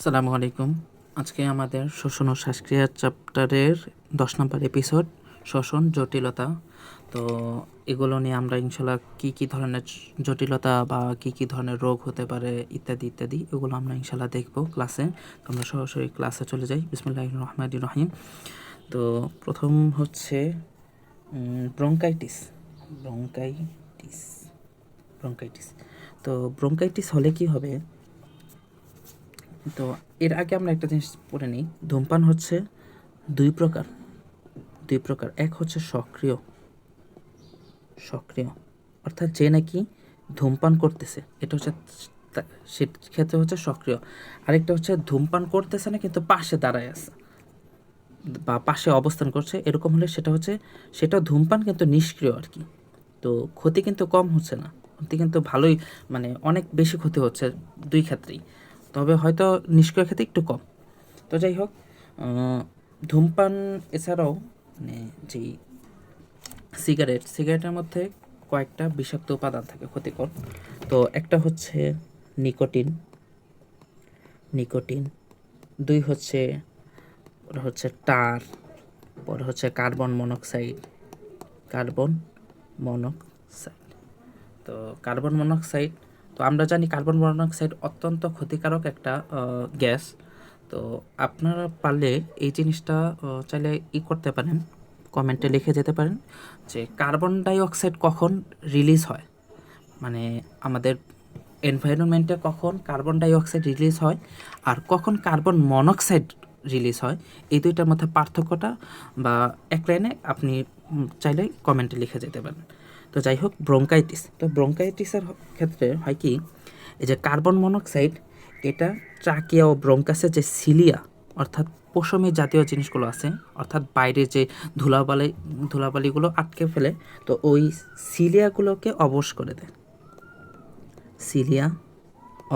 আসসালামু আলাইকুম। আজকে আমাদের শ্বসন ও শ্বাসক্রিয়া চ্যাপ্টারের 10 নম্বর এপিসোড শ্বসন জটিলতা। তো এগুলো নিয়ে আমরা ইনশাল্লাহ কী ধরনের জটিলতা বা কী ধরনের রোগ হতে পারে ইত্যাদি ইত্যাদি এগুলো আমরা ইনশাল্লাহ দেখব ক্লাসে। তো আমরা সরাসরি ক্লাসে চলে যাই। বিসমিল্লাহির রহমানির রহিম। তো প্রথম হচ্ছে ব্রঙ্কাইটিস। ব্রঙ্কাইটিস ব্রঙ্কাইটিস তো ব্রঙ্কাইটিস হলে কি হবে? তো এর আগে আমরা একটা জিনিস পড়ে নিই। ধূমপান হচ্ছে দুই প্রকার। এক হচ্ছে সক্রিয় অর্থাৎ যে নাকি ধূমপান করতেছে, এটা হচ্ছে সেক্ষেত্রে হচ্ছে সক্রিয়। আরেকটা হচ্ছে ধূমপান করতেছে না কিন্তু পাশে দাঁড়ায় আছে বা পাশে অবস্থান করছে, এরকম হলে সেটা ধূমপান কিন্তু নিষ্ক্রিয় আর কি। তো ক্ষতি কিন্তু কম হচ্ছে না, ক্ষতি কিন্তু ভালোই, মানে অনেক বেশি ক্ষতি হচ্ছে দুই ক্ষেত্রেই, তবে হয়তো নিষ্ক্রিয় ক্ষেত্রে একটু কম। তো যাই হোক, ধূমপান এছাড়াও মানে যেই সিগারেটের মধ্যে কয়েকটা বিষাক্ত উপাদান থাকে ক্ষতিকর। তো একটা হচ্ছে নিকোটিন, দুই হচ্ছে টার, পরে হচ্ছে কার্বন মনোক্সাইড। তো কার্বন মনোক্সাইড, তো আমরা জানি কার্বন মনোক্সাইড অত্যন্ত ক্ষতিকারক একটা গ্যাস। তো আপনারা পারলে এই জিনিসটা চাইলে করতে পারেন, কমেন্টে লিখে যেতে পারেন যে কার্বন ডাই অক্সাইড কখন রিলিজ হয়, মানে আমাদের এনভায়রনমেন্টে কখন কার্বন ডাই অক্সাইড রিলিজ হয় আর কখন কার্বন মনোক্সাইড রিলিজ হয়, এই দুইটার মধ্যে পার্থক্যটা বা এক লাইনে আপনি চাইলে কমেন্টে লিখে যেতে পারেন। তো যাই হোক, ব্রঙ্কাইটিসের ক্ষেত্রে হয় কি, এই যে কার্বন মনোক্সাইড, এটা ট্রাকিয়া ও ব্রঙ্কাসের যে সিলিয়া অর্থাৎ পশমী জাতীয় জিনিসগুলো আছে, অর্থাৎ বাইরে যে ধুলাবালিগুলো আটকে ফেলে, তো ওই সিলিয়াগুলোকে অবশ করে দেয়। সিলিয়া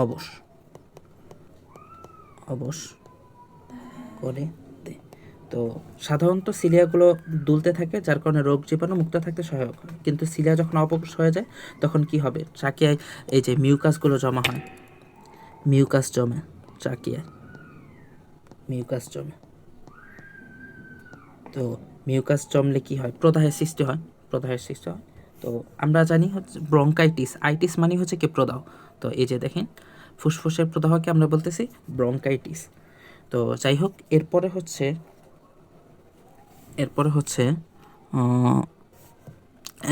অবশ করে দেয়। তো সাধারণত সিলিয়াগুলো দুলতে থাকে, যার কারণে রোগ জীবাণু মুক্ত থাকতে সহায়ক হয়। কিন্তু সিলিয়া যখন অবশ হয়ে যায় তখন কি হবে? ট্রাকিয়ায় এই যে মিউকাসগুলো জমা হয়, মিউকাস জমে ট্রাকিয়ায়, তো মিউকাস জমলে কি হয়? প্রদাহের সৃষ্টি হয়। তো আমরা জানি হচ্ছে আইটিস মানে হচ্ছে কি প্রদাহ। তো এই যে দেখেন, ফুসফুসের প্রদাহকে আমরা বলতেছি ব্রঙ্কাইটিস। তো যাই হোক, এরপরে হচ্ছে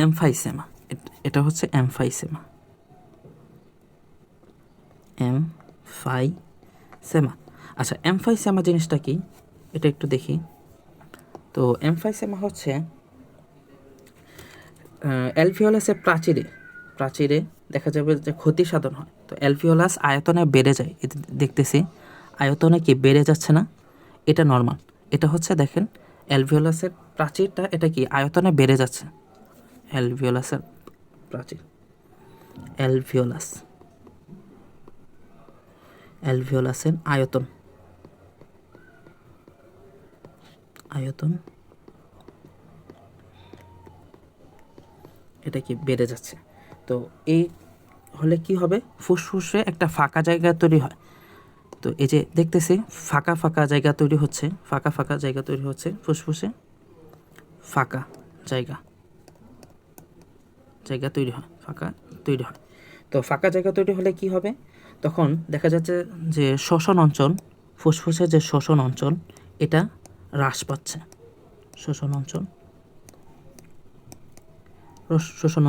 এমফাইসেমা। এটা হচ্ছে এমফাইসেমা। আচ্ছা, এমফাইসেমা জিনিসটা কি এটা একটু দেখি। তো এমফাইসেমা হচ্ছে অ্যালভিওলাসের প্রাচীরে দেখা যাবে যে ক্ষতি সাধন হয়। তো অ্যালভিওলাস আয়তনে বেড়ে যায়, দেখতেছি আয়তনে কি বেড়ে যাচ্ছে না, এটা নর্মাল। এটা হচ্ছে দেখেন অ্যালভিওলাসের প্রাচীরটা, এটা কি আয়তনে বেড়ে যাচ্ছে। অ্যালভিওলাসের প্রাচীর, অ্যালভিওলাসের আয়তন এটা কি বেড়ে যাচ্ছে। তো এই হলে কি হবে? ফুসফুসে একটা ফাঁকা জায়গা তৈরি হয়। তো এই যে দেখতেছি ফাঁকা জায়গা তৈরি হচ্ছে, ফুসফুসে ফাঁকা জায়গা তৈরি হয়। তো ফাঁকা জায়গা তৈরি হলে কি হবে? তখন দেখা যাচ্ছে যে ফুসফুসের যে শ্বসন অঞ্চল, এটা হ্রাস পাচ্ছে। শ্বসন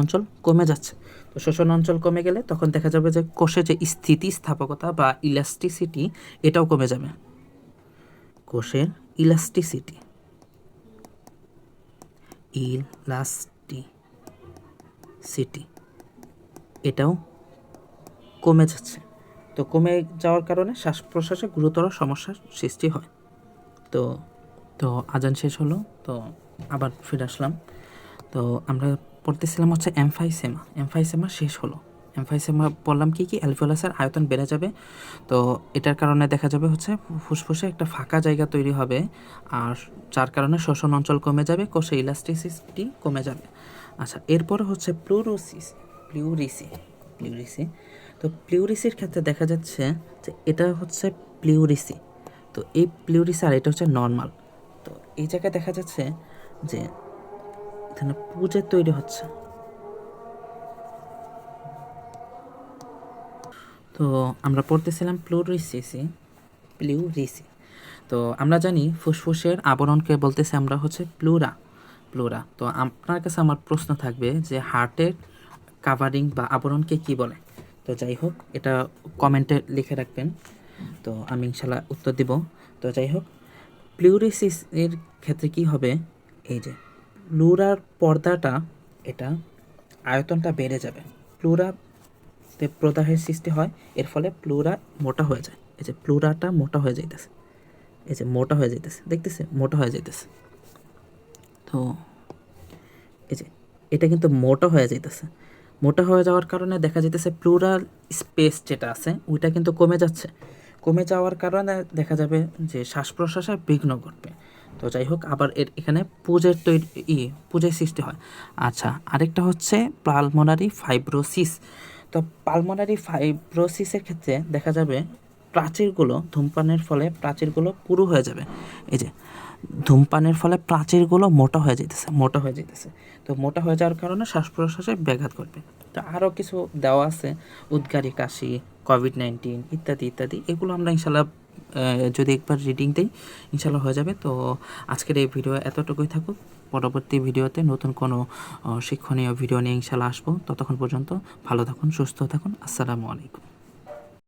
অঞ্চল কমে যাচ্ছে। তো শ্বসন অঞ্চল কমে গেলে তখন দেখা যাবে যে কোষে যে স্থিতিস্থাপকতা বা ইলাস্টিসিটি, এটাও কমে যাবে। কোষের ইলাস্টিসিটি এটাও কমে যাচ্ছে। তো কমে যাওয়ার কারণে শ্বাস প্রশ্বাসে গুরুতর সমস্যার সৃষ্টি হয়। তো তো আজান শেষ হলো, তো আবার ফিরে আসলাম। তো আমরা পড়তেছিলাম হচ্ছে এমফাইসেমা শেষ হলো। এমফাইসেমা বললাম কি অ্যালভিওলাসের আয়তন বেড়ে যাবে। তো এটার কারণে দেখা যাবে হচ্ছে ফুসফুসে একটা ফাঁকা জায়গা তৈরি হবে, আর যার কারণে শ্বসন অঞ্চল কমে যাবে, কোষে ইলাস্টিসিটি কমে যাবে। আচ্ছা, এরপরে হচ্ছে প্লিউরিসি। তো প্লিউরিসির ক্ষেত্রে দেখা যাচ্ছে যে এটা হচ্ছে প্লিউরিসি। তো এই প্লিউরিসি আর এটা হচ্ছে নর্মাল। তো এই জায়গায় দেখা যাচ্ছে যে এখানে পুজের তৈরি হচ্ছে। তো আমরা পড়তেছিলাম প্লিউরিসি। তো আমরা জানি ফুসফুসের আবরণকে বলতেছি আমরা হচ্ছে প্লুরা। তো আপনার কাছে আমার প্রশ্ন থাকবে যে হার্টের কাভারিং বা আবরণকে কি বলে। তো যাই হোক, এটা কমেন্টে লিখে রাখবেন, তো আমি ইনশাল্লাহ উত্তর দিব। তো যাই হোক, প্লিউরিসিস এর ক্ষেত্রে কি হবে, এই যে প্লুরার পর্দাটা, এটা আয়তনটা বেড়ে যাবে। প্লুরাতে প্রদাহের সৃষ্টি হয়, এর ফলে প্লুরা মোটা হয়ে যায়। এই যে প্লুরাটা মোটা হয়ে যাইতেছে, এই যে মোটা হয়ে যাইতেছে, দেখতেছে মোটা হয়ে যাইতেছে। তো এই যে এটা কিন্তু মোটা হয়ে যাইতেছে। মোটা হয়ে যাওয়ার কারণে দেখা যাইতেছে প্লুরাল স্পেস যেটা আছে ওইটা কিন্তু কমে যাচ্ছে। কমে যাওয়ার কারণে দেখা যাবে যে শ্বাস প্রশ্বাসে বিঘ্ন ঘটবে। তো যাই হোক, আবার এখানে পুজের সৃষ্টি হয়। আচ্ছা, আরেকটা হচ্ছে পালমোনারি ফাইব্রোসিস। তো পালমোনারি ফাইব্রোসিসের ক্ষেত্রে দেখা যাবে প্রাচীরগুলো, ধূমপানের ফলে প্রাচীরগুলো পুরু হয়ে যাবে। এই যে ধূমপানের ফলে প্রাচীরগুলো মোটা হয়ে যেতেছে। তো মোটা হয়ে যাওয়ার কারণে শ্বাস প্রশ্বাসে ব্যাঘাত ঘটবে। তো আরও কিছু দেওয়া আছে, উদ্গারী কাশি, কোভিড-19 ইত্যাদি। এগুলো আমরা ইনশাল্লাহ যদি একবার রিডিং দিই ইনশাল্লাহ হয়ে যাবে। তো আজকের এই ভিডিও এতটুকুই থাকুক। পরবর্তী ভিডিওতে নতুন কোনো শিক্ষণীয় ভিডিও নিয়ে ইনশাল্লাহ আসবো। ততক্ষণ পর্যন্ত ভালো থাকুন, সুস্থ থাকুন। আসসালামু আলাইকুম।